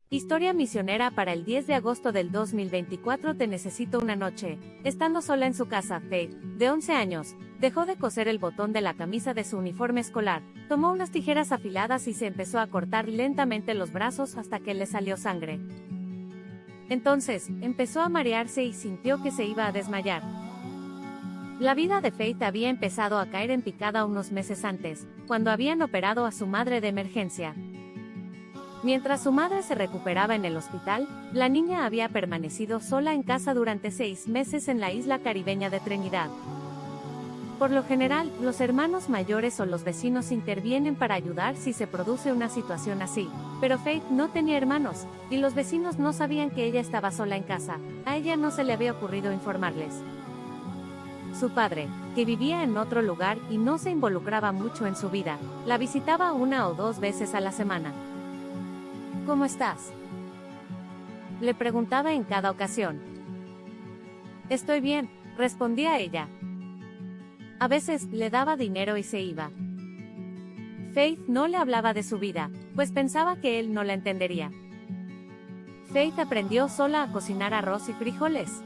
Historia misionera para el 10 de agosto del 2024. Te necesito una noche. Estando sola en su casa, Faith, de 11 años, dejó de coser el botón de la camisa de su uniforme escolar, tomó unas tijeras afiladas y se empezó a cortar lentamente los brazos hasta que le salió sangre. Entonces, empezó a marearse y sintió que se iba a desmayar. La vida de Faith había empezado a caer en picada unos meses antes, cuando habían operado a su madre de emergencia. Mientras su madre se recuperaba en el hospital, la niña había permanecido sola en casa durante 6 meses en la isla caribeña de Trinidad. Por lo general, los hermanos mayores o los vecinos intervienen para ayudar si se produce una situación así, pero Faith no tenía hermanos, y los vecinos no sabían que ella estaba sola en casa. A ella no se le había ocurrido informarles. Su padre, que vivía en otro lugar y no se involucraba mucho en su vida, la visitaba 1 o 2 veces a la semana. ¿Cómo estás?, le preguntaba en cada ocasión. Estoy bien, respondía ella. A veces, le daba dinero y se iba. Faith no le hablaba de su vida, pues pensaba que él no la entendería. Faith aprendió sola a cocinar arroz y frijoles.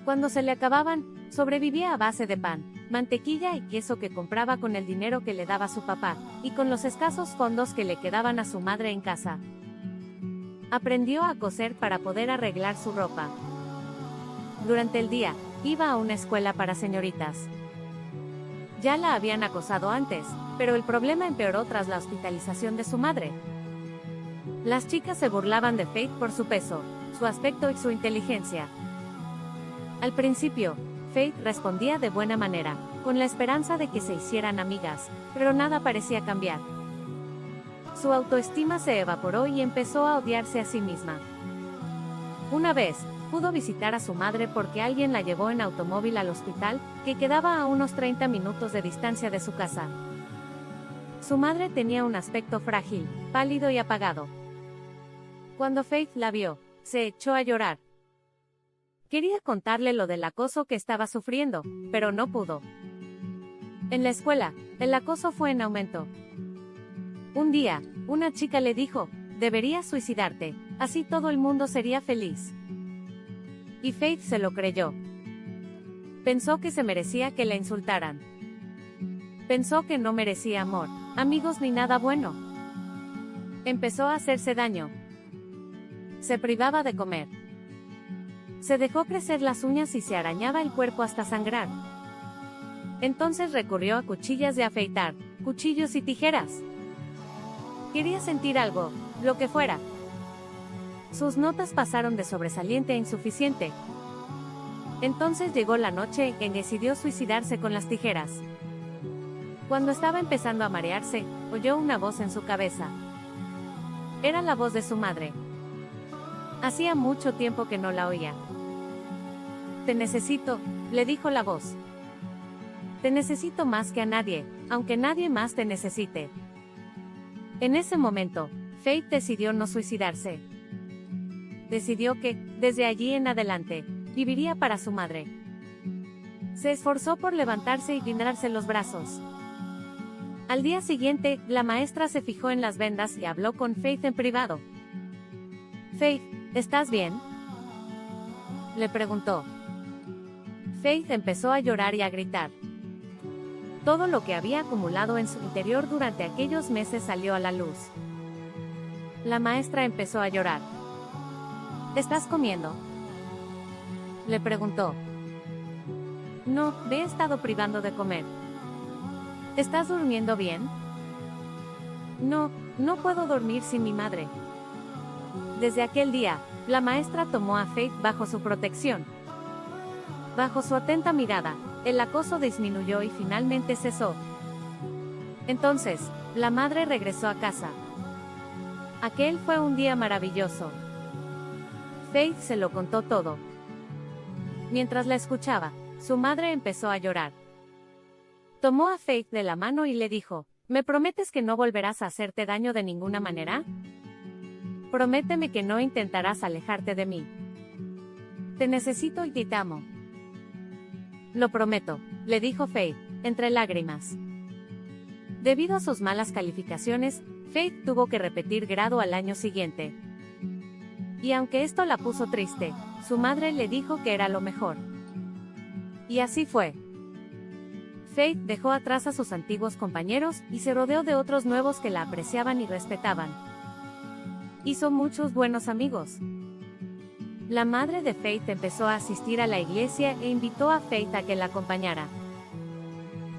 Cuando se le acababan, sobrevivía a base de pan, mantequilla y queso que compraba con el dinero que le daba su papá, y con los escasos fondos que le quedaban a su madre en casa. Aprendió a coser para poder arreglar su ropa. Durante el día, iba a una escuela para señoritas. Ya la habían acosado antes, pero el problema empeoró tras la hospitalización de su madre. Las chicas se burlaban de Faith por su peso, su aspecto y su inteligencia. Al principio, Faith respondía de buena manera, con la esperanza de que se hicieran amigas, pero nada parecía cambiar. Su autoestima se evaporó y empezó a odiarse a sí misma. Una vez, pudo visitar a su madre porque alguien la llevó en automóvil al hospital, que quedaba a unos 30 minutos de distancia de su casa. Su madre tenía un aspecto frágil, pálido y apagado. Cuando Faith la vio, se echó a llorar. Quería contarle lo del acoso que estaba sufriendo, pero no pudo. En la escuela, el acoso fue en aumento. Un día, una chica le dijo, deberías suicidarte, así todo el mundo sería feliz. Y Faith se lo creyó. Pensó que se merecía que la insultaran. Pensó que no merecía amor, amigos ni nada bueno. Empezó a hacerse daño. Se privaba de comer. Se dejó crecer las uñas y se arañaba el cuerpo hasta sangrar. Entonces recurrió a cuchillas de afeitar, cuchillos y tijeras. Quería sentir algo, lo que fuera. Sus notas pasaron de sobresaliente a insuficiente. Entonces llegó la noche en que decidió suicidarse con las tijeras. Cuando estaba empezando a marearse, oyó una voz en su cabeza. Era la voz de su madre. Hacía mucho tiempo que no la oía. Te necesito, le dijo la voz. Te necesito más que a nadie, aunque nadie más te necesite. En ese momento, Faith decidió no suicidarse. Decidió que, desde allí en adelante, viviría para su madre. Se esforzó por levantarse y guindarse los brazos. Al día siguiente, la maestra se fijó en las vendas y habló con Faith en privado. Faith, ¿estás bien?, le preguntó. Faith empezó a llorar y a gritar. Todo lo que había acumulado en su interior durante aquellos meses salió a la luz. La maestra empezó a llorar. ¿Estás comiendo?, le preguntó. No, me he estado privando de comer. ¿Estás durmiendo bien? No, no puedo dormir sin mi madre. Desde aquel día, la maestra tomó a Faith bajo su protección. Bajo su atenta mirada, el acoso disminuyó y finalmente cesó. Entonces, la madre regresó a casa. Aquel fue un día maravilloso. Faith se lo contó todo. Mientras la escuchaba, su madre empezó a llorar. Tomó a Faith de la mano y le dijo, ¿me prometes que no volverás a hacerte daño de ninguna manera? Prométeme que no intentarás alejarte de mí. Te necesito y te amo. Lo prometo, le dijo Faith, entre lágrimas. Debido a sus malas calificaciones, Faith tuvo que repetir grado al año siguiente. Y aunque esto la puso triste, su madre le dijo que era lo mejor. Y así fue. Faith dejó atrás a sus antiguos compañeros y se rodeó de otros nuevos que la apreciaban y respetaban. Hizo muchos buenos amigos. La madre de Faith empezó a asistir a la iglesia e invitó a Faith a que la acompañara.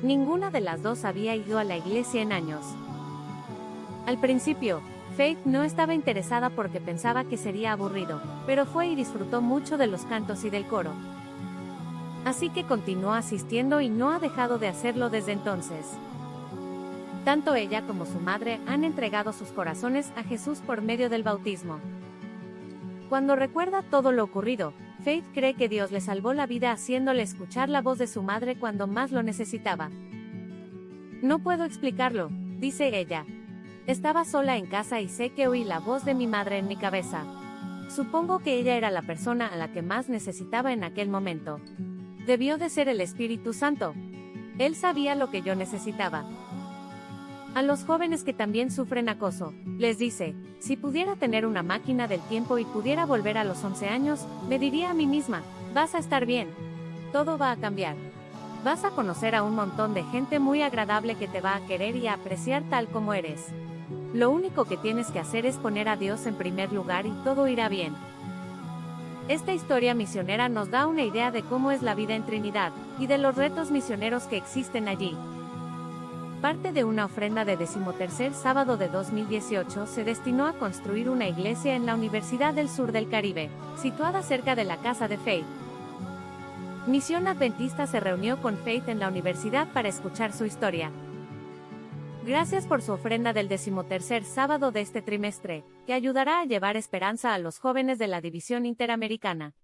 Ninguna de las dos había ido a la iglesia en años. Al principio, Faith no estaba interesada porque pensaba que sería aburrido, pero fue y disfrutó mucho de los cantos y del coro. Así que continuó asistiendo y no ha dejado de hacerlo desde entonces. Tanto ella como su madre han entregado sus corazones a Jesús por medio del bautismo. Cuando recuerda todo lo ocurrido, Faith cree que Dios le salvó la vida haciéndole escuchar la voz de su madre cuando más lo necesitaba. No puedo explicarlo, dice ella. Estaba sola en casa y sé que oí la voz de mi madre en mi cabeza. Supongo que ella era la persona a la que más necesitaba en aquel momento. Debió de ser el Espíritu Santo. Él sabía lo que yo necesitaba. A los jóvenes que también sufren acoso, les dice, si pudiera tener una máquina del tiempo y pudiera volver a los 11 años, me diría a mí misma, vas a estar bien. Todo va a cambiar. Vas a conocer a un montón de gente muy agradable que te va a querer y a apreciar tal como eres. Lo único que tienes que hacer es poner a Dios en primer lugar y todo irá bien. Esta historia misionera nos da una idea de cómo es la vida en Trinidad, y de los retos misioneros que existen allí. Parte de una ofrenda de 13º sábado de 2018 se destinó a construir una iglesia en la Universidad del Sur del Caribe, situada cerca de la casa de Faith. Misión Adventista se reunió con Faith en la universidad para escuchar su historia. Gracias por su ofrenda del 13º sábado de este trimestre, que ayudará a llevar esperanza a los jóvenes de la División Interamericana.